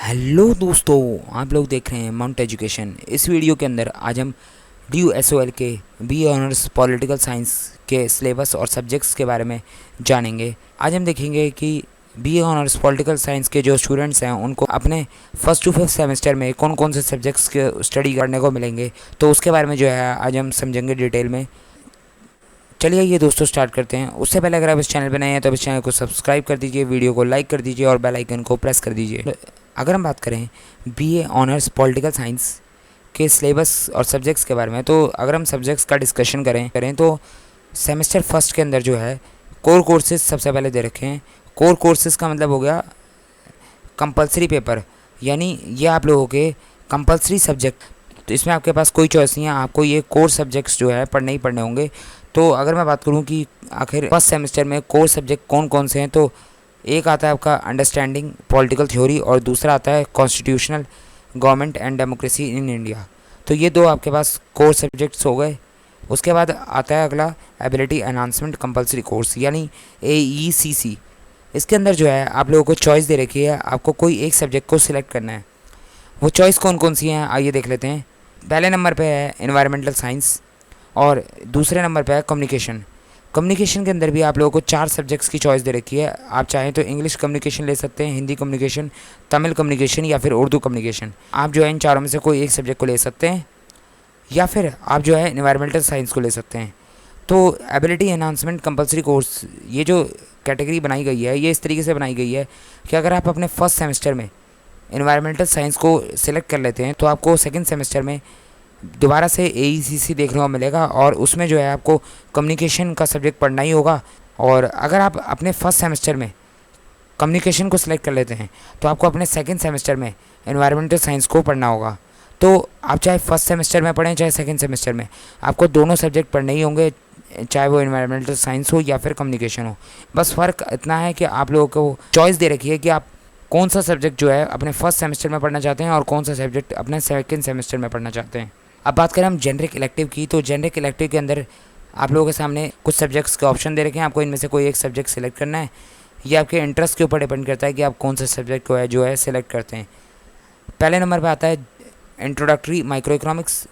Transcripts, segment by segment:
Hello दोस्तों, आप लोग देख रहे हैं माउंट एजुकेशन। इस वीडियो के अंदर आज हम DUSOL के बी ऑनर्स पॉलिटिकल साइंस के सिलेबस और सब्जेक्ट्स के बारे में जानेंगे। आज हम देखेंगे कि बी ऑनर्स पॉलिटिकल साइंस के जो स्टूडेंट्स हैं उनको अपने फर्स्ट टू फिफ्थ सेमेस्टर में कौन कौन से सब्जेक्ट्स के स्टडी करने को मिलेंगे, तो उसके बारे में जो है आज हम समझेंगे डिटेल में। चलिए ये दोस्तों स्टार्ट करते हैं। उससे पहले अगर आप इस चैनल पर नए हैं तो इस चैनल को सब्सक्राइब कर दीजिए, वीडियो को लाइक कर दीजिए और बेल आइकन को प्रेस कर दीजिए। अगर हम बात करें BA ऑनर्स पॉलिटिकल साइंस के सिलेबस और सब्जेक्ट्स के बारे में, तो अगर हम सब्जेक्ट्स का डिस्कशन करें तो सेमेस्टर फर्स्ट के अंदर जो है कोर कोर्सेज सबसे पहले दे रखे हैं। कोर कोर्सेज का मतलब हो गया कंपलसरी पेपर, यानी ये आप लोगों के कंपलसरी सब्जेक्ट। तो इसमें आपके पास कोई चॉइस नहीं है, आपको ये कोर सब्जेक्ट्स जो है पढ़ने ही पढ़ने होंगे। तो अगर मैं बात करूँ कि आखिर फर्स्ट सेमेस्टर में कोर सब्जेक्ट कौन कौन से हैं, तो एक आता है आपका अंडरस्टैंडिंग पॉलिटिकल थ्योरी और दूसरा आता है constitutional government and democracy in India. तो ये दो आपके पास कोर सब्जेक्ट्स हो गए। उसके बाद आता है अगला एबिलिटी एनहांसमेंट कंपलसरी कोर्स, यानी AECC। इसके अंदर जो है आप लोगों को चॉइस दे रखी है, आपको कोई एक सब्जेक्ट को सिलेक्ट करना है। वो चॉइस कौन कौन सी हैं आइए देख लेते हैं। पहले नंबर पे है एनवायरमेंटल साइंस और दूसरे नंबर पे है कम्युनिकेशन। कम्युनिकेशन के अंदर भी आप लोगों को 4 सब्जेक्ट्स की चॉइस दे रखी है। आप चाहें तो इंग्लिश कम्युनिकेशन ले सकते हैं, हिंदी कम्युनिकेशन, तमिल कम्युनिकेशन या फिर उर्दू कम्युनिकेशन। आप जो है इन चारों में से कोई एक सब्जेक्ट को ले सकते हैं या फिर आप जो है एनवायरमेंटल साइंस को ले सकते हैं। तो एबिलिटी एनहांसमेंट कंपलसरी कोर्स, ये जो कैटेगरी बनाई गई है ये इस तरीके से बनाई गई है कि अगर आप अपने फर्स्ट सेमेस्टर में एनवायरमेंटल साइंस को सिलेक्ट कर लेते हैं तो आपको सेकेंड सेमेस्टर में दोबारा से AECC देखने को मिलेगा और उसमें जो है आपको कम्युनिकेशन का सब्जेक्ट पढ़ना ही होगा। और अगर आप अपने फर्स्ट सेमेस्टर में कम्युनिकेशन को सिलेक्ट कर लेते हैं तो आपको अपने सेकंड सेमेस्टर में एनवायरमेंटल साइंस को पढ़ना होगा। तो आप चाहे फर्स्ट सेमेस्टर में पढ़ें चाहे सेकंड सेमेस्टर में, आपको दोनों सब्जेक्ट पढ़ने ही होंगे, चाहे वो एनवायरमेंटल साइंस हो या फिर कम्युनिकेशन हो। बस फ़र्क इतना है कि आप लोगों को चॉइस दे रखी है कि आप कौन सा सब्जेक्ट जो है अपने फर्स्ट सेमेस्टर में पढ़ना चाहते हैं और कौन सा सब्जेक्ट अपने सेकंड सेमेस्टर में पढ़ना चाहते हैं। अब बात करें हम जेनरिक इलेक्टिव की, तो जेनरिक इलेक्टिव के अंदर आप लोगों के सामने कुछ सब्जेक्ट्स के ऑप्शन दे रखे हैं। आपको इनमें से कोई एक सब्जेक्ट सेलेक्ट करना है। ये आपके इंटरेस्ट के ऊपर डिपेंड करता है कि आप कौन से सब्जेक्ट को है जो है सेलेक्ट करते हैं। पहले नंबर पे आता है इंट्रोडक्टरी माइक्रो इकोनॉमिक्स,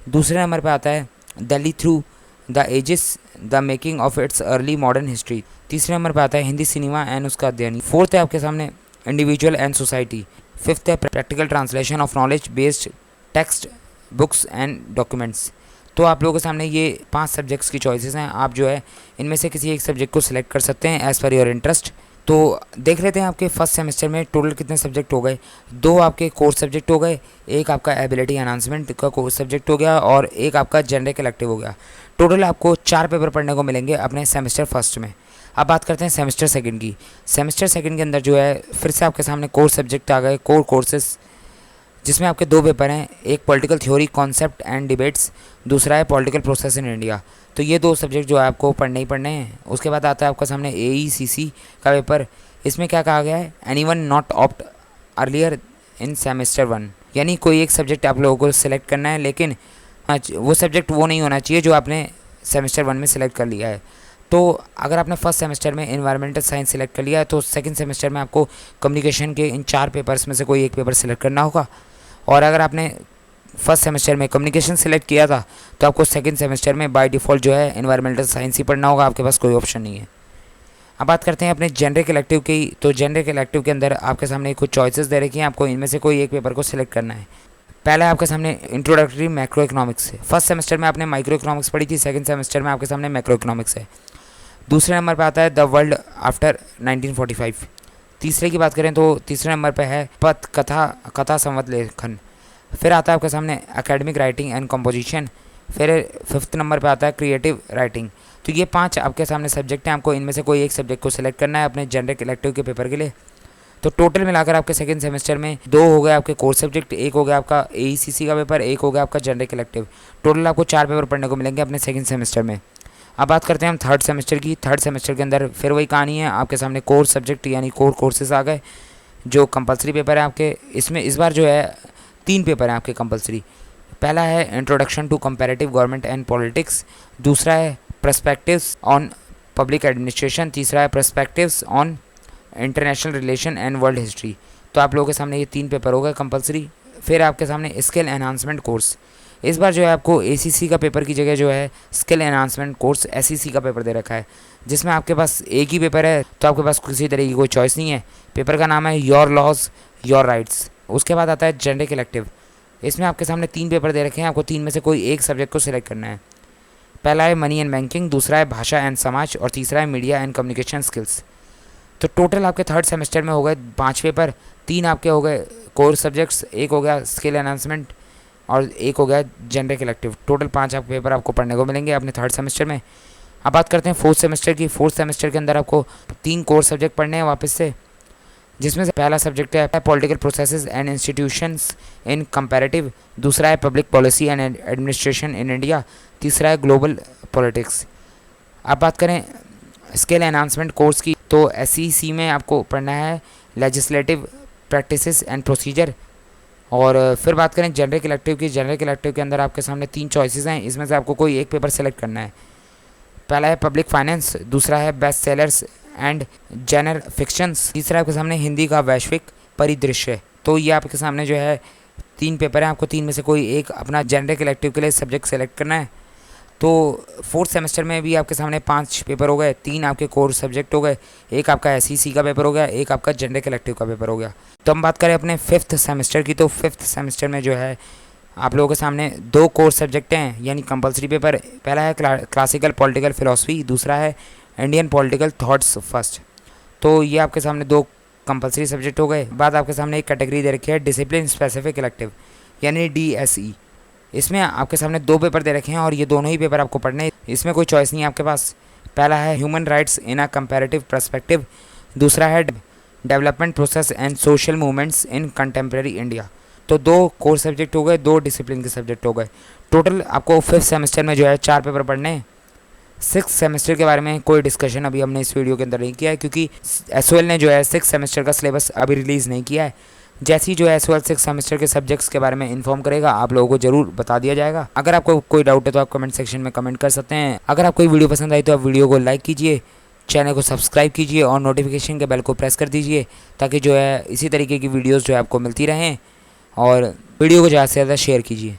दूसरे नंबर पे आता है Delhi through the ages the making of its early modern history, तीसरे नंबर पे आता है हिंदी सिनेमा एंड उसका अध्ययन, फोर्थ है आपके सामने इंडिविजुअल एंड सोसाइटी, फिफ्थ है practical translation of knowledge based text books and documents. तो आप लोगों के सामने ये 5 सब्जेक्ट्स की चॉइसेस हैं। आप जो है इनमें से किसी एक सब्जेक्ट को सिलेक्ट कर सकते हैं एज़ पर योर इंटरेस्ट। तो देख लेते हैं आपके फर्स्ट सेमेस्टर में टोटल कितने सब्जेक्ट हो गए। 2 आपके कोर्स सब्जेक्ट हो गए, एक आपका एबिलिटी एनहांसमेंट का कोर्स सब्जेक्ट हो गया और एक आपका जेनरिक इलेक्टिव हो गया। टोटल आपको 4 पेपर पढ़ने को मिलेंगे अपने सेमेस्टर फर्स्ट में। अब बात करते हैं सेमेस्टर सेकंड की। सेमेस्टर सेकंड के अंदर जो है फिर से आपके सामने कोर्स सब्जेक्ट आ गए, कोर कोर्सेस, जिसमें आपके 2 पेपर हैं, एक political theory concept and debates, दूसरा है पॉलिटिकल प्रोसेस इन इंडिया। तो ये 2 सब्जेक्ट जो है आपको पढ़ने ही पढ़ने हैं। उसके बाद आता है आपका सामने AECC का पेपर। इसमें क्या कहा गया है, anyone not opt earlier in semester 1, यानी कोई एक सब्जेक्ट आप लोगों को सिलेक्ट करना है, लेकिन वो सब्जेक्ट वो नहीं होना चाहिए जो आपने सेमेस्टर 1 में सिलेक्ट कर लिया है। तो अगर आपने फर्स्ट सेमेस्टर में एनवायरमेंटल साइंस सिलेक्ट कर लिया है तो सेकंड सेमेस्टर में आपको कम्युनिकेशन के इन 4 पेपर्स में से कोई एक पेपर सिलेक्ट करना होगा। और अगर आपने फर्स्ट सेमेस्टर में कम्युनिकेशन सेलेक्ट किया था तो आपको सेकंड सेमेस्टर में बाय डिफ़ॉल्ट जो है एनवायरमेंटल साइंस ही पढ़ना होगा, आपके पास कोई ऑप्शन नहीं है। अब बात करते हैं अपने जेनरिक इलेक्टिव की। तो जेनरिक इलेक्टिव के अंदर आपके सामने कुछ चॉइसेस दे रखी हैं, आपको इनमें से कोई एक पेपर को सिलेक्ट करना है। पहला आपके सामने इंट्रोडक्टरी मैक्रो इकोनॉमिक्स है। फर्स्ट सेमेस्टर में आपने माइक्रो इकोनॉमिक्स पढ़ी थी, सेकंड सेमेस्टर में आपके सामने मैक्रो इकोनॉमिक्स है। दूसरे नंबर पर आता है द वर्ल्ड आफ्टर 1945। तीसरे की बात करें तो तीसरे नंबर पर है पथ कथा संवत लेखन। फिर आता है आपके सामने एकेडमिक राइटिंग एंड कंपोजिशन। फिर फिफ्थ नंबर पे आता है क्रिएटिव राइटिंग। तो ये 5 आपके सामने सब्जेक्ट हैं, आपको इनमें से कोई एक सब्जेक्ट को सिलेक्ट करना है अपने जेनरिक इलेक्टिव के पेपर के लिए। तो टोटल मिलाकर आपके सेकंड सेमेस्टर में 2 हो गए आपके कोर्स सब्जेक्ट, एक हो गया आपका AECC का पेपर, एक हो गया आपका जेनरिक इलेक्टिव। टोटल आपको 4 पेपर पढ़ने को मिलेंगे अपने सेकंड सेमेस्टर में। अब बात करते हैं हम थर्ड सेमेस्टर की। थर्ड सेमेस्टर के अंदर फिर वही कहानी है, आपके सामने कोर्स सब्जेक्ट यानी कोर कोर्सेज आ गए जो कंपलसरी पेपर है आपके। इसमें इस बार जो है 3 पेपर हैं आपके कंपलसरी। पहला है introduction to comparative government and politics, दूसरा है पर्सपेक्टिव्स ऑन पब्लिक एडमिनिस्ट्रेशन, तीसरा है perspectives on international relation and world history. तो आप लोगों के सामने ये 3 पेपर होगा कंपलसरी। फिर आपके सामने स्किल एनहांसमेंट कोर्स, इस बार जो है आपको ACC का पेपर की जगह जो है स्किल एनहांसमेंट कोर्स SEC का पेपर दे रखा है, जिसमें आपके पास एक ही पेपर है, तो आपके पास किसी तरह की कोई चॉइस नहीं है। पेपर का नाम है योर लॉज योर राइट्स। उसके बाद आता है जेनेरिक इलेक्टिव, इसमें आपके सामने 3 पेपर दे रखे हैं, आपको 3 में से कोई एक सब्जेक्ट को सिलेक्ट करना है। पहला है मनी एंड बैंकिंग, दूसरा है भाषा एंड समाज, और तीसरा है मीडिया एंड कम्युनिकेशन स्किल्स। तो टोटल आपके थर्ड सेमेस्टर में हो गए 5 पेपर, 3 आपके हो गए कोर सब्जेक्ट्स, एक हो गया स्किल एनहांसमेंट और एक हो गया जेनेरिक इलेक्टिव। टोटल 5 आप पेपर आपको पढ़ने को मिलेंगे अपने थर्ड सेमेस्टर में। अब बात करते हैं फोर्थ सेमेस्टर की। फोर्थ सेमेस्टर के अंदर आपको 3 कोर सब्जेक्ट पढ़ने हैं वापस से, जिसमें से पहला सब्जेक्ट है political processes and institutions in comparative, दूसरा है public policy and administration in India, तीसरा है ग्लोबल पॉलिटिक्स। अब बात करें स्किल एनहांसमेंट कोर्स की, तो SEC में आपको पढ़ना है लेजिस्लेटिव प्रैक्टिसेस एंड प्रोसीजर। और फिर बात करें जेनेरिक इलेक्टिव की, जेनेरिक इलेक्टिव के अंदर आपके सामने 3 चॉइसेस हैं, इसमें से आपको कोई एक पेपर सेलेक्ट करना है। पहला है पब्लिक फाइनेंस, दूसरा है best sellers and genre fictions, तीसरा आपके सामने हिंदी का वैश्विक परिदृश्य। तो ये आपके सामने जो है 3 पेपर हैं, आपको 3 में से कोई एक अपना जेनेरिक इलेक्टिव के लिए सब्जेक्ट सेलेक्ट करना है। तो फोर्थ सेमेस्टर में भी आपके सामने 5 पेपर हो गए, 3 आपके कोर सब्जेक्ट हो गए, एक आपका SEC का पेपर हो गया, एक आपका जेनेरिक इलेक्टिव का पेपर हो गया। तो हम बात करें अपने फिफ्थ सेमेस्टर की, तो फिफ्थ सेमेस्टर में जो है आप लोगों के सामने 2 कोर सब्जेक्ट हैं यानी कंपलसरी पेपर। पहला है क्लासिकल पॉलिटिकल फिलॉसफी, दूसरा है इंडियन पॉलिटिकल थॉट्स फर्स्ट। तो ये आपके सामने 2 कंपलसरी सब्जेक्ट हो गए। बाद आपके सामने एक कैटेगरी दे रखी है डिसिप्लिन स्पेसिफिक इलेक्टिव यानी DSE, इसमें आपके सामने 2 पेपर दे रखे हैं और ये दोनों ही पेपर आपको पढ़ने हैं, इसमें कोई चॉइस नहीं है आपके पास। पहला है ह्यूमन राइट्स इन अ कंपैरेटिव पर्सपेक्टिव, दूसरा है development process and social movements in contemporary India. तो 2 कोर सब्जेक्ट हो गए, 2 डिसिप्लिन के सब्जेक्ट हो गए। टोटल आपको 5th सेमेस्टर में जो है 4 पेपर पढ़ने हैं। 6th सेमेस्टर के बारे में कोई डिस्कशन अभी हमने इस वीडियो के अंदर नहीं किया है, क्योंकि SOL ने जो है 6th सेमेस्टर का सिलेबस अभी रिलीज़ नहीं किया है। जैसे ही जो है SOL 6th सेमेस्टर के सब्जेक्ट्स के बारे में इन्फॉर्म करेगा, आप लोगों को जरूर बता दिया जाएगा। अगर आपको कोई डाउट है तो आप कमेंट सेक्शन में कमेंट कर सकते हैं। अगर आपको वीडियो पसंद आई तो आप वीडियो को लाइक कीजिए, चैनल को सब्सक्राइब कीजिए और नोटिफिकेशन के बेल को प्रेस कर दीजिए, ताकि जो है इसी तरीके की वीडियोज़ जो है आपको मिलती रहें। और वीडियो को ज़्यादा से ज़्यादा शेयर कीजिए।